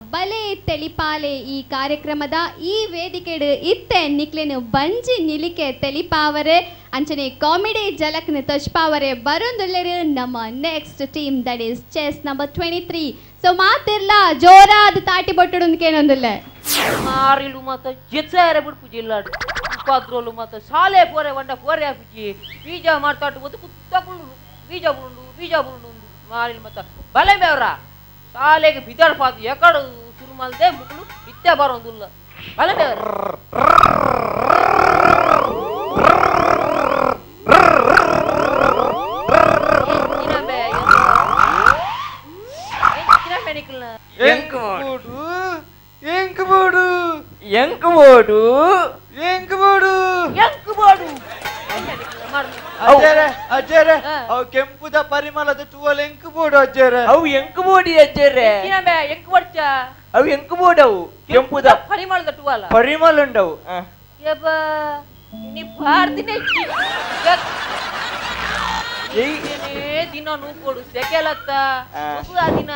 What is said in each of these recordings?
ಬಲೆ ತೆಲಿಪಾಲೆ ಈ ಕಾರ್ಯಕ್ರಮದ ಈ ವೇದಿಕೆಡು ಇತ್ತೆ ನಿಕ್ಲೆನು ಬಂಜಿ ನಿಲಿಕೆ ತೆಲಿಪಾವರೆ ಅಂಚನೆ ಕಾಮಿಡಿ ಜಲಕ್ನ ತಜ್ಪಾವರೆ ಬರೊಂದುಲ್ಲೆರು ನಮ್ಮ next team that is chess number 23 so ಮಾತಿರ್ಲ ಜೋರಾದ ತಾಟಿ ಬೊಟ್ಟುಡುಂದ್ಕೇನೊಂದುಲ್ಲೆ ಮಾರಿಲು ಮಾತ ಜೆಚ್ಚರೆ ಬಿಡ್ಪು ಜಿಲ್ಲಾಡು ಪಾದ್ರೋಲು ಮಾತ ಶಾಲೆ ಪೋರೆ ಬಂಡ ಪೋರೆ ಹಾಕಿ ಬೀಜ ಮಾಡ್ತಾಟು ಒಂದು ಕುತ್ತಕೊಂಡು ಬೀಜ ಬುರುಂಡು ಮಾರಿಲು ಮಾತ ಬಲೆ ಮೇವ್ರ ಶಾಲೆಗೆ ಬಿದರ್ ಪಾದು ಎಕಡು ಶುರು ಮಲ್ದೆ ಮುಗ್ಳು ಬಿತ್ತೆ ಬರೋದಿಲ್ಲ ಬಲೆ ಮೇವ್ರ ಕೆಂಪುದ ಪರಿಮಳದ ಟುವಲ್ ಎಂಕು ಬೋಡು ಅಜ್ಜರೆ ಅವು ಎಂಕು ಬೋಡಿ ಅಜ್ಜರೆ ಎಂಕು ಬರ್ಚ ಅವು ಎಂಕು ಬೋಡವು ಕೆಂಪುದ ಪರಿಮಳದ ಟುವಲ್ ಪರಿಮಳ ಉಂಡವು ನೀ ಭಾರತಿನೇ ದಿನ ನೂಕೊಡು ಸೆಕೆಲತ್ತ ದಿನ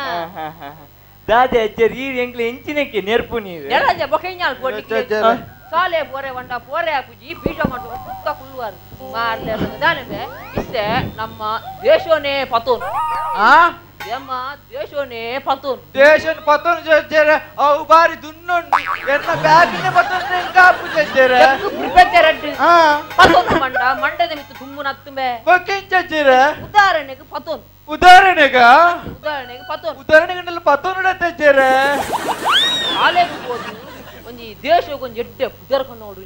ದಾದೆ ಅಜ್ಜರ್ ಈ ಎಂಕ್ಲೆ ಎಂಚಿನಕ್ಕೆ ನೆರ್ಪು ನೀವು ಎಲ್ಲಂಜ ಬೊಕೆኛಲ್ ಪೋಟಿ ಸಾಲೆ ಪೋರೆ ವಂಡ ಪೋರೆ ಹಾಕುಜಿ ಬೀಜ ಮಾಡುವ ಸುತ್ತ ಕುಳ್ಳುವಾರು ಮಾರ್ಲೆ ದಾನವೆ ಇಷ್ಟೇ ನಮ್ಮ ದೇಶೋನೇ ಪತೋನ್ ನಮ್ಮ ದೇಶೋನೇ ಪತೋನ್ ದೇಶನ್ ಪತೋನ್ ಜಜ್ಜರೆ ಅವು ಬಾರಿ ದುನ್ನೊಂಡು ಎನ್ನ ಬ್ಯಾಗಿನ ಪತೋನ್ ಎಂಕಾಪು ಜಜ್ಜರೆ ಪ್ರಿಪೇರ್ ರೆಡ್ ಪತೋನ್ ಮಂಡದ ಮಿತ್ತು ತುಂಬುನ ಹತ್ತುಂಬೆ ಬೊಕೆನ್ ಜಜ್ಜರೆ ಉದಾಹರಣೆಗೆ ಪತೋನ್ ಉದಾಹರಣೆಗೆ ಪತೋನ್ ಉದಾಹರಣೆಗೆ ಪತೋನ್ ಜಜ್ಜರೆ ಶಾಲೆಗೆ ಹೋದು ಒಂಜಿ ದೇಶಕ್ಕೊಂದು ಎಡ್ಡೆ ಪುದರ್ಕ ನೋಡು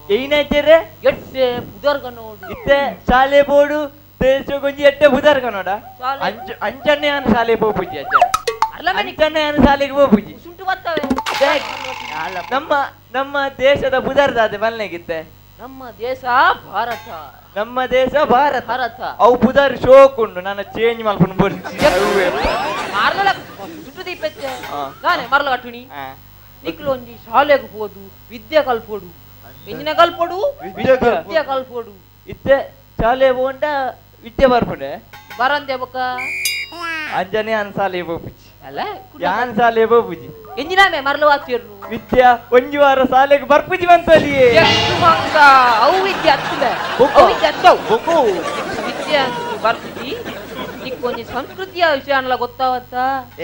ಏನಾಯ್ತಾರೆ ಎಡ್ಡೆ ಪುದರ್ಕ ನೋಡು ಇತ್ತೆ ಶಾಲೆ ಬೋಡು ದೇಶಕ್ಕೊಂಜಿ ಎಡ್ಡೆ ಪುದರ್ಕ ನೋಡ ಅಂಚನ್ನೆ ಅನ್ನ ಶಾಲೆ ಹೋಗ್ಪುಜಿ ಅಜ್ಜ ಅಂಚನ್ನೆ ಅನ್ನ ಶಾಲೆಗೆ ಹೋಗ್ಪುಜಿ ಸುಂಟು ಬರ್ತವೆ ನಮ್ಮ ದೇಶದ ಪುದರ್ದಾದೆ ಬಲ್ನೆಗಿತ್ತೆ ನಮ್ಮ ದೇಶ ಭಾರತ ನಮ್ಮ ದೇಶ ಭಾರತ ಭಾರತ ಅವು ಪುದರ್ ಶೋಕುಂಡು ನನ್ನ ಚೇಂಜ್ ಮಾಡ್ಕೊಂಡು ಬರ್ತೀನಿ ಮಾರ್ಲ ಸುಟ್ಟು ದೀಪಚ್ಚೆ ನಾನೇ ಮರಲ ಕಟ್ಟುನಿ ನಿಕ್ಲು ಒಂಜಿ ಶಾಲೆಗೆ ಹೋದು ವಿದ್ಯೆ ಕಲ್ಪೋಡು ಎಂಜಿನ ಕಲ್ಪೋಡು ವಿದ್ಯೆ ಕಲ್ಪೋಡು ಇತ್ತೆ ಶಾಲೆ ಹೋಂಡ ವಿದ್ಯೆ ಬರ್ಪುಂಡೆ ಬರಂದೆ ಬೊಕ್ಕ ಅಂಜನೆ ಅನ್ ಶಾಲೆ ಹೋಗ್ಪುಜಿ ಅಲ್ಲ ಯಾನ್ ಶಾಲೆ ಹೋಗ್ಪುಜಿ ಎಂಜಿನಾಮೆ ಮರಲು ಹಾಕ್ತಿರ್ನು ವಿದ್ಯಾ ಒಂಜಿ ವಾರ ಶಾಲೆಗೆ ಬರ್ಪುಜಿ ಬಂತಲಿಯೇ ಅವು ವಿದ್ಯೆ ಹತ್ತಿದೆ ಅವು ವಿದ್ಯೆ ಹತ್ತವು ವಿದ್ಯೆ ಅಂತ ಬರ್ತಿದ್ದಿ ನಿಕ್ ಒಂಜಿ ಸಂಸ್ಕೃತಿಯ ವಿಷಯ ಅನ್ನಲ್ಲ ಗೊತ್ತಾವತ್ತ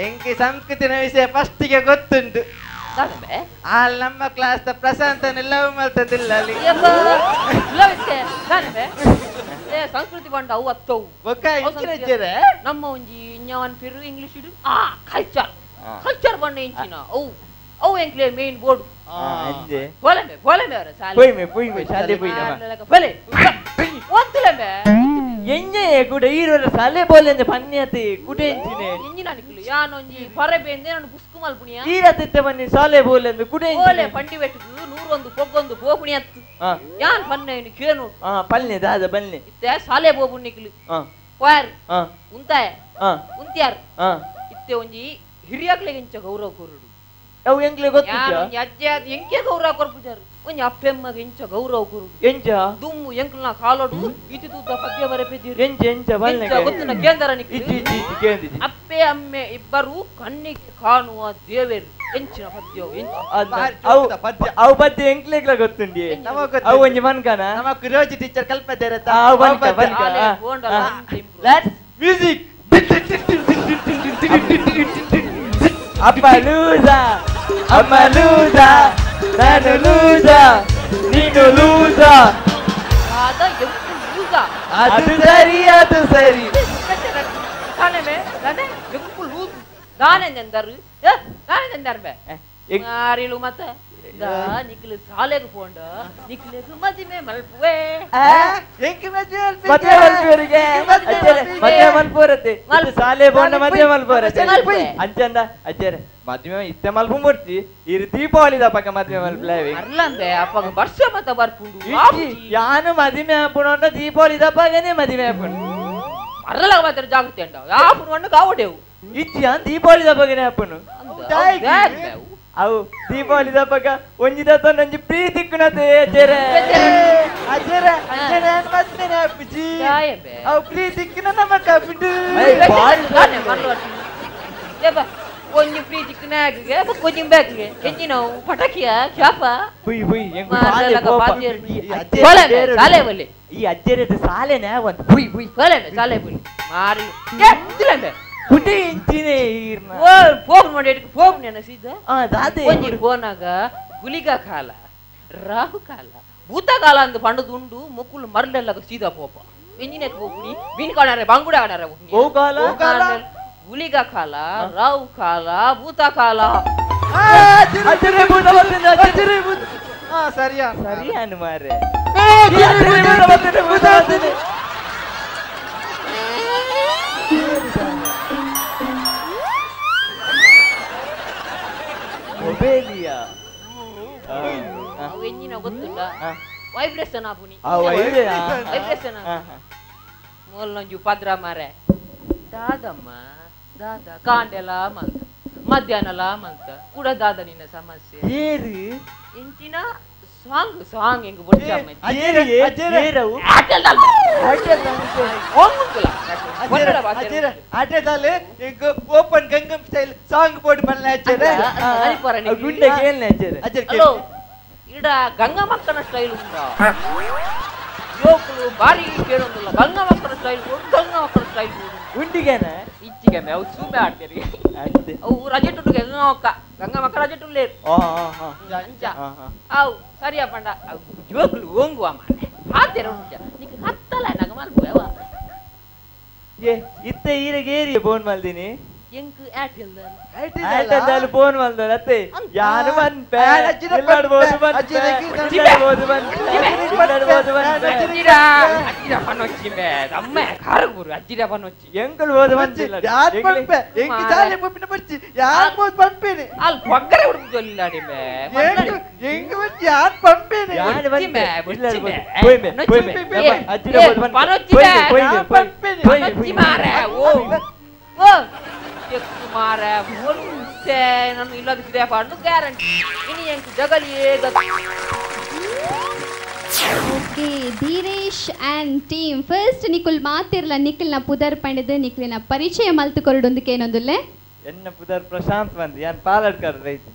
ಎಂಕಿ ಸಂಸ್ಕೃತಿನ ವಿಷಯ ಫಸ್ಟಿಗೆ ಗೊತ್ತುಂಟು ನಮ್ಮ ಕ್ಲಾಸ್ ಪ್ರಶಾಂತನೆಲ್ಲ ಮಲ್ತದಿಲ್ಲ ಅಲ್ಲಿ ಸಂಸ್ಕೃತಿ ಬಂಡ ಅವು ಹತ್ತವು ನಮ್ಮ ಒಂಜಿ ಇನ್ಯಾವನ್ ಪೆರು ಇಂಗ್ಲಿಷ್ ಇಡು ಕಲ್ಚರ್ ಬಂಡ ಇಂಚಿನ ಅವು ಎಂಕ್ಲೆ ಮೇನ್ ಬೋರ್ಡ್ ಎಂಜೆ ಕೂಡ ಈರೋರ ಸಾಲೆ ಬೋಲೆ ಅಂದೆ ಪನ್ಯತೆ ಕುಡೆ ಎಂಚಿನೆ ಎಂಜಿನ ನಿಕ್ಲು ಯಾನೊಂಜಿ ಪರಬೆ ಎಂದೆ ನಾನು ಬುಸ್ಕು ಮಲ್ಪುಣಿಯ ಈರತ್ತೆ ಬನ್ನಿ ಸಾಲೆ ಬೋಲೆ ಅಂದೆ ಕುಡೆ ಬೋಲೆ ಪಂಡಿ ಬೆಟ್ಟದು 101 ಪೊಗ್ಗೊಂದು ಬೋಪುಣಿ ಅತ್ತು ಯಾನ್ ಪನ್ನೆ ಇನ್ನು ಕೇನು ಪಲ್ನೆ ದಾದ ಬಲ್ನೆ ಇತ್ತೆ ಸಾಲೆ ಬೋಪುಣಿ ನಿಕ್ಲು ವಾರ್ ಉಂತಾಯ ಉಂತ್ಯಾರ್ ಇತ್ತೆ ಒಂಜಿ ಹಿರಿಯಾಗ್ಲೆಗೆ ಇಂಚ ಗೌರವ ಕೊರುಡು ಅವು ಎಂಕ್ಲೆ ಗೊತ್ತು ಅಜ್ಜೆ ಅದು ಎಂಕೆ ಗೌರವ ಕೊರ್ಪುಜಾರು ಒಂಜಿ ಅಪ್ಪೆಮ್ಮಗೆ ಇಂಚ ಗೌರವ ಕೊರುಡು ಎಂಚ ದುಮ್ಮು ಎಂಕ್ಲನ ಕಾಲೋಡು ಇತಿ ತೂತ ಪದ್ಯ ಬರೆಪಿದ್ದೀರಿ ಎಂಚ ಎಂಚ ಬಲ್ನೆ ಗೊತ್ತಿನ ಕೇಂದ್ರ ನಿಕ್ಲಿ ಕೇಂದಿದಿ ಅಪ್ಪೆ ಅಮ್ಮೆ ಇಬ್ಬರು ಕಣ್ಣಿಗೆ ಕಾಣುವ ದೇವರು ಎಂಚಿನ ಪದ್ಯವು ಅವು ಪದ್ಯ ಎಂಕ್ಲೆಗ್ಲ ಗೊತ್ತುಂಡಿ ಅವು ಒಂಜಿ ಮನ್ಕನ ನಮ್ಮ ಕಿರೋಜಿ ಟೀಚರ್ ಕಲ್ಪದೆ ಮ್ಯೂಸಿಕ್ ಅಪ್ಪ ಲೂಸಾ ಅಮ್ಮ ಲೂಸಾ ನಾನು ಲೂಸಾ ನೀನು ಲೂಸಾ ಅದು ಸರಿ ಅದು ಸರಿ ನಾನೆಂದರು ಯಾರಿಲು ಮತ್ತೆ ನಿಕ್ಲು ಶಾಲೆಗೆ ಪೋಂಡ ನಿಕ್ಲೆಗು ಮದಿಮೆ ಮಲ್ಪುವೆ ಮದ್ವೆ ಮಲ್ಪೋರತ್ತೆ ಶಾಲೆ ಬೋಂಡ ಮದ್ವೆ ಮಲ್ಪೋರತ್ತೆ ಅಂಚಂದ ಅಜ್ಜರೆ ಮದ್ವೆ ಇತ್ತೆ ಮಲ್ಪು ಬರ್ತಿ ಇರು ದೀಪಾವಳಿ ದಪ್ಪಕ ಮದ್ವೆ ಮಲ್ಪಲೇವಿ ಅರ್ಲಂದೆ ಅಪ್ಪಗ ವರ್ಷ ಮತ ಬರ್ಪುಂಡು ಯಾನು ಮದಿಮೆ ಹಾಪುಣ ದೀಪಾವಳಿ ದಪ್ಪಗನೆ ಮದಿಮೆ ಹಾಪುಂಡು ಅರಲಾಗ ಮಾತ್ರ ಜಾಗೃತಿ ಅಂಡ ಯಾಪುನು ಅಣ್ಣ ಕಾವಡೆವು ಇಚ್ಚಿ ದೀಪಾವಳಿ ದಪ್ಪಗನೆ ಅಪ್ಪನು ಅವು ದೀಪಾವಳಿ ದಪ್ಪಗ ಒಂಜಿದ ಒಂಜಿ ಪ್ರೀತಿ ಕುಣತೆ ಅಜ್ಜರೆ ಅಜ್ಜರೆ ಅಂಚನೆ ಮತ್ತೇನೆ ಅಪ್ಪಜಿ ಅವು ಪ್ರೀತಿಕ್ಕಿನ ನಮಕ ಬಿಡು ಒಂಜಿ ಪ್ರೀತಿಕ್ ನಾಗಿಗೆ ಕೊಂಚಂ ಬ್ಯಾಕ್ಗೆ ಎಂಜಿನವು ಪಟಾಕಿಯ ಚಾಪ ಹುಯ್ ಹುಯ್ ಸಾಲೆ ಬಲ್ಲಿ ಈ ಅಜ್ಜರದ ಸಾಲೆನೇ ಒಂದು ಹುಯ್ ಹುಯ್ ಸಾಲೆ ಬಲ್ಲಿ ಮಾರಿ ಹುಟ್ಟಿ ಇಂಚಿನೇ ಈರ್ನ ಓ ಫೋನ್ ಮಾಡಿ ಫೋನ್ ನೆನಸಿದ್ದ ದಾದೆ ಒಂಜಿ ಫೋನಾಗ ಗುಲಿಗ ಕಾಲ ರಾಹು ಕಾಲ ಭೂತ ಕಾಲ ಅಂತ ಪಂಡದುಂಡು ಮುಕ್ಕುಲು ಮರಳೆಲ್ಲ ಸೀದಾ ಪೋಪ ಎಂಜಿನ ಹೋಗ್ನಿ ಮೀನ್ ಕಾಣಾರೆ ಬಾಂಗುಡ ಆಡಾರೆ ಗುಲಿಗ ಕಾಲ ರಾಹು ಕಾಲ ಭೂತ ಕಾಲ ಸರಿಯಾನು ಮಾರೆ ಎಂಜಿನ ಗೊತ್ತುಂಡ ವೈಬ್ರೇಷನ್ ಆಪುನಿ ವೈಬ್ರೇಷನ್ ಮೊಲ್ನೊಂಜು ಪದ್ರ ಮಾರೆ ದಾದಮ್ಮ ದಾದ ಕಾಂಡೆಲ ಮಲ್ತ ಮಧ್ಯಾಹ್ನಲ ಮಲ್ತ ಕೂಡ ದಾದ ನಿನ್ನ ಸಮಸ್ಯೆ ಏರು ಎಂಚಿನ ಸಾಂಗ್ ಸಾಂಗ್ ಹೆಂಗ್ ಬೊಡ್ಚ ಆಟದಲ್ಲಿ ಓಪನ್ ಗಂಗಂ ಸ್ಟೈಲ್ ಸಾಂಗ್ ಬೋರ್ಡ್ ಬನ್ನಿ ಅಜ್ಜರೆ ಗುಂಡೆ ಕೇಳ್ನೆ ಅಜ್ಜರೆ ಇಡ ಗಂಗಮ್ಮಕ್ಕನ ಸ್ಟೈಲ್ ಉಂಟಾ ಯುವಕರು ಬಾರಿ ಕೇಳೋದಿಲ್ಲ ಗಂಗಮ್ಮಕ್ಕನ ಸ್ಟೈಲ್ ಗಂಗಮ್ಮಕ್ಕನ ಸ್ಟೈಲ್ ಉಂಡಿಗೆನ ಇಚ್ಚಿಗೆ ಅವು ಸುಮ್ಮನೆ ಆಡ್ತೀರಿ ಅವು ರಜೆ ಟುಟ್ಟು ಗಂಗಮ್ಮಕ್ಕ ರಜೆ ಟುಲ್ಲೇ ಅವು ಸರಿಯಾ ಪಂಡ ಯುವಕರು ಓಂಗುವ ಮಾನೆ ಹಾಕ್ತೀರ ಉಂಟ ನಿಂಗೆ ಹತ್ತಲ್ಲ ನಗ ಮಲ್ಪುವ ಇತ್ತೆ ಈರಗೇರಿಯ ಫೋನ್ ಮಲ್ದಿನಿ ಎಂಕ್ ಏರ್ಟೆಲ್ ಏರ್ಟೆಲ್ ಫೋನ್ ಮಲ್ದಲ್ಲ ಅತ್ತೆ ಯಾರು ಮನ್ಪೆ ಇಲ್ಲಾಡ್ಬೋದು ಎಂಕಲ್ ಓದು ಬಂದಿಲ್ಲ ಅಲ್ಲಿ ಪಕ್ಕರೆ ಹುಡುಕಿಲ್ಲ ಮಾರ ನಾನು ಇಲ್ಲದಕ್ಕಿದೆ ಪಂಡು ಗ್ಯಾರಂಟಿ ಇನ್ನು ಎಂಟು ಜಗಲಿಯೇ ಓಕೆ ಧೀರೇಶ್ ಆ್ಯಂಡ್ ಟೀಮ್ ಫಸ್ಟ್ ನಿಖುಲ್ ಮಾತಿರ್ಲ ನಿಖಿಲ್ನ ಪುದರ್ ಪಂಡಿದ್ದು ನಿಖಿಲಿನ ಪರಿಚಯ ಮಲ್ತು ಕೊರಡೊಂದಕ್ಕೆ ಏನೊಂದುಲ್ಲೆ ಎನ್ನ ಪುದರ್ ಪ್ರಶಾಂತ್ ಬಂದು ಯಾನ್ ಪಾಲಡ್ಕರ್ ರೈತ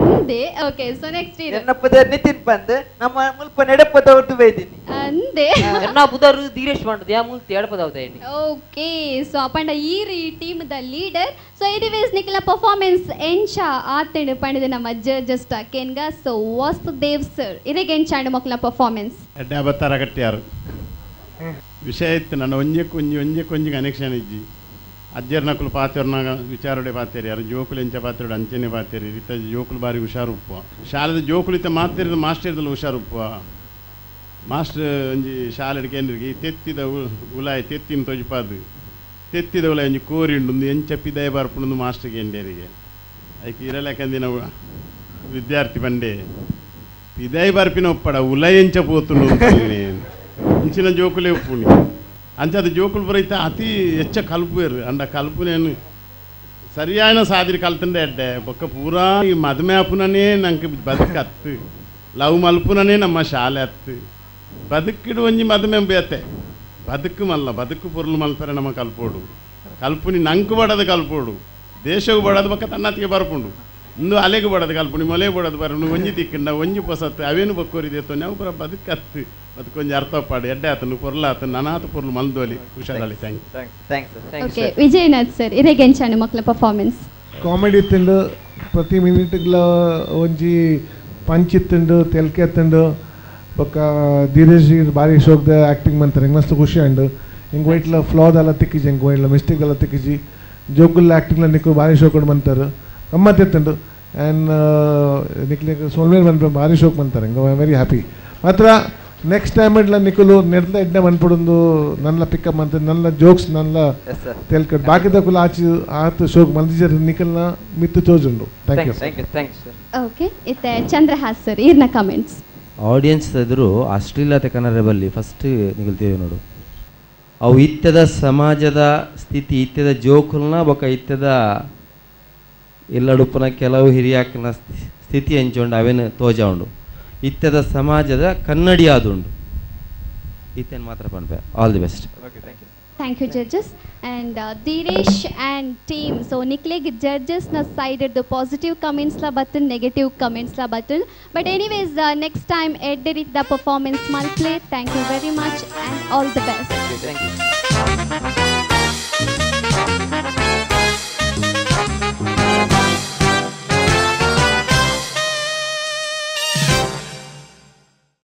ಅಂದೆ ಓಕೆ ಸೊ ನೆಕ್ಸ್ಟ್ ಎನ್ನ ಪುದರ್ ನಿತಿನ್ ಬಂದು ನಮ್ಮ ಮುಲ್ಪ ನೆಡಪದವರ್ದು ಬೈದಿನಿ ಅಂದೆ ಎನ್ನ ಪುದರ್ ಧೀರೇಶ್ ಬಂದು ಯಾ ಮುಲ್ತಿ ಎಡಪದವದ ಏನಿ ಓಕೆ ಸೊ ಅಪಂಡ ಈ ಟೀಮ್ ದ ಲೀಡರ್ ಸೊ ಎನಿವೇಸ್ ನಿಖಿಲ ಪರ್ಫಾರ್ಮೆನ್ಸ್ ಎಂಚಾ ಆತೇಡು ಪಂಡಿದ ನಮ್ಮ ಜಡ್ಜಸ್ ಕೇನ್ಗ ಸೊ ವಾಸುದೇವ್ ಸರ್ ಇರೆಗೆ ಎಂಚಾಂಡು ಮಕ್ಕಳ ಪರ್ಫಾರ್ಮೆನ್ಸ್ ಎಡ್ಡೆ ಬತ್ತಾರ ಕಟ್ಟ್ಯಾರು ವಿಷಯ ಇತ್ತು ನನ್ನ ಒಂಜೆ ಕೊಂಜಿ ಕನೆಕ್ಷನ್ ಇಜ್ಜಿ ಅಜ್ಜರ್ ನಕುಲು ಪಾತೆರ್ನಾಗ ವಿಚಾರಡೆ ಪಾತೇರಿ ಯಾರು ಜೋಕುಲು ಎಂಚ ಪಾತೆರಡು ಅಂಚನೆ ಪಾತೇರಿ ಇತ್ತ ಜೋಕುಲು ಬಾರಿ ಹುಷಾರು ಉಪ್ಪು ಶಾಲೆದ ಜೋಕುಲು ಇತ್ತ ಮಾತೇರಿದ ಮಾಸ್ಟರ್ದಲ್ಲಿ ಹುಷಾರು ಉಪ್ಪು ಮಾಸ್ಟರ್ ಒಂಜಿ ಶಾಲೆಡ್ ಕೇಂದ್ರಿಗೆ ತೆತ್ತಿದ ಉಲಾಯಿ ತೆತ್ತಿನ ತೊಜಿಪಾದು ತೆತ್ತಿದ ಉಲಾಯಿ ಒಂಜಿ ಕೋರಿ ಉಂಡು ಎಂಚ ಪಿದಾಯ ಬರ್ಪುಂಡು ಮಾಸ್ಟರ್ ಕೇಂದ್ರಿಗೆ ಅದಕ್ಕೆ ಇರಲೆಕ್ಕಂದಿನ ವಿದ್ಯಾರ್ಥಿ ಬಂಡೆ ಪಿದಾಯ ಬರ್ಪಿನ ಒಪ್ಪಡ ಉಲಾಯಿ ಎಂಚ ಪೋತುಂಡು ಇಂಚಿನ ಜೋಕುಲೇ ಉಪ್ಪುನಿ ಅಂಚದ ಜೋಕುಲು ಬರೈತ ಅತಿ ಹೆಚ್ಚ ಕಲ್ಪುವೇರು ಅಂಡ ಕಲ್ಪುನೇನು ಸರಿಯಾನ ಸಾದಿರಿ ಕಲ್ತಂಡೆ ಎಡ್ಡೆ ಬೊಕ್ಕ ಪೂರಾ ಈ ಮದುವೆ ಅಪ್ಪುನೇ ನಂಗೆ ಬದುಕು ಹತ್ತು ಲವ್ ಮಲ್ಪುನೇ ನಮ್ಮ ಶಾಲೆ ಹತ್ತು ಬದುಕಿಡು ಒಂಜಿ ಮದುವೆ ಬೇತೆ ಬದುಕು ಮಲ್ಲ ಬದುಕು ಪೊರ್ಲು ಮಲ್ಪರೆ ನಮ್ಮ ಕಲ್ಪೋಡು ಕಲ್ಪುನಿ ನಂಕು ಬಡದು ಕಲ್ಪೋಡು ದೇಶವು ಬಡದು ಬೊಕ್ಕ ತನ್ನತ್ತಿಗೆ ಬರ್ಪುಂಡು ಇಂದು ಅಲೆಗೆ ಬಡದು ಕಲ್ಪುನಿ ಮೊಲೆ ಬಡದು ಬರೋನು ಒಂಜಿ ತಿಕ್ಕಂಡ ಒಂಜಿ ಪೊಸತ್ತು ಅವೇನು ಬಕ್ಕೋರಿದೇತೋ ನಾವು ಪುರ ಬದುಕು ಹತ್ತು ಅದಕ್ಕೆ ಕೊಂಚ ಅರ್ಥ ಪಾಡು ಎಡ್ಡೆ ಆತನು ಪೊರ್ಲ ಆತನು ನಾನಾತ ಪೊರ್ಲು ಮಲ್ದೋಲಿ ಹುಷಾರಲ್ಲಿ ಓಕೆ ವಿಜಯನಾಥ್ ಸರ್ ಇರೆಗೆ ಎಂಚಾಂಡು ಮಕ್ಕಳ ಪರ್ಫಾರ್ಮೆನ್ಸ್ ಕಾಮಿಡಿ ಇತ್ತುಂಡು ಪ್ರತಿ ಮಿನಿಟ್ಗಳ ಒಂಜಿ ಪಂಚ್ ಇತ್ತುಂಡು ತೆಲ್ಕೆ ಇತ್ತುಂಡು ಬೊಕ್ಕ ಧೀರೇಶ್ ಭಾರಿ ಶೋಕ್ದ ಆ್ಯಕ್ಟಿಂಗ್ ಮಾಡ್ತಾರೆ ಹೆಂಗೆ ಮಸ್ತ್ ಖುಷಿ ಅಂಡು ಹೆಂಗೆ ವೈಟ್ಲ ಫ್ಲಾದೆಲ್ಲ ತಿಕ್ಕಿಜಿ ಹೆಂಗೆ ವೈಟ್ಲ ಮಿಸ್ಟೇಕ್ದೆಲ್ಲ ತಿಕ್ಕಿಜಿ ಜೋಕುಲ್ಲ ಆ್ಯಕ್ಟಿಂಗ್ಲ ನಿಕ್ಕು ಭಾರಿ ಶೋಕ್ ಕೊಡು ಬಂತಾರೆ ಗಮ್ಮತ್ತು ಇತ್ತುಂಡು ಆ್ಯಂಡ್ ನಿಕ್ಲಿಗೆ ಸೋಲ್ಮೇಲೆ ಬಂದು ಭಾರಿ ಶೋಕ್ ಬಂತಾರೆ ಹೆಂಗೆ ವೆರಿ ಹ್ಯಾಪಿ ಮಾತ್ರ ನೆಕ್ಸ್ಟ್ ಟೈಮ್ ಇಡ್ಲ ನಿಖುಲು ನೆಡ್ಲ ಎಡ್ಡೆ ಮನ್ಪಡೊಂದು ನನ್ನ ಪಿಕಪ್ ಅಂತ ನನ್ನ ಜೋಕ್ಸ್ ನನ್ನ ತೆಲ್ಕಡ್ ಬಾಕಿದ ಕುಲ ಆತು ಶೋಕ್ ಮಲ್ದಿಜರ್ ನಿಖಲ್ನ ಮಿತ್ತು ತೋಜುಂಡು ಥ್ಯಾಂಕ್ ಯು ಓಕೆ ಇತ್ತೆ ಚಂದ್ರಹಾಸ್ ಸರ್ ಇರ್ನ ಕಮೆಂಟ್ಸ್ ಆಡಿಯನ್ಸ್ ಎದುರು ಅಶ್ಲೀಲತೆ ಕನ್ನಡ ಬಲ್ಲಿ ಫಸ್ಟ್ ನಿಗಲ್ತೀವಿ ನೋಡು ಅವು ಇತ್ಯದ ಸಮಾಜದ ಸ್ಥಿತಿ ಇತ್ಯದ ಜೋಕುಲ್ನ ಬೊಕ ಇತ್ಯದ ಎಲ್ಲಡುಪನ ಕೆಲವು ಹಿರಿಯಾಕನ ಸ್ಥಿತಿ ಹಂಚೊಂಡು ಅವೇನು ತೋಜ ಉಂಡು ಇತ್ಯದ ಸಮಾಜದ ಕನ್ನಡಿ ಆದುಂಡು ಈತೇನು ಮಾತ್ರ ಪನ್ಪೆ all the best. Thank you, judges. And Diresh and team. So, Nikleg judges na sided the positive comments la button, negative comments la button. But anyways, next time, edit the performance mal play. Thank you very much and all the best. Thank you.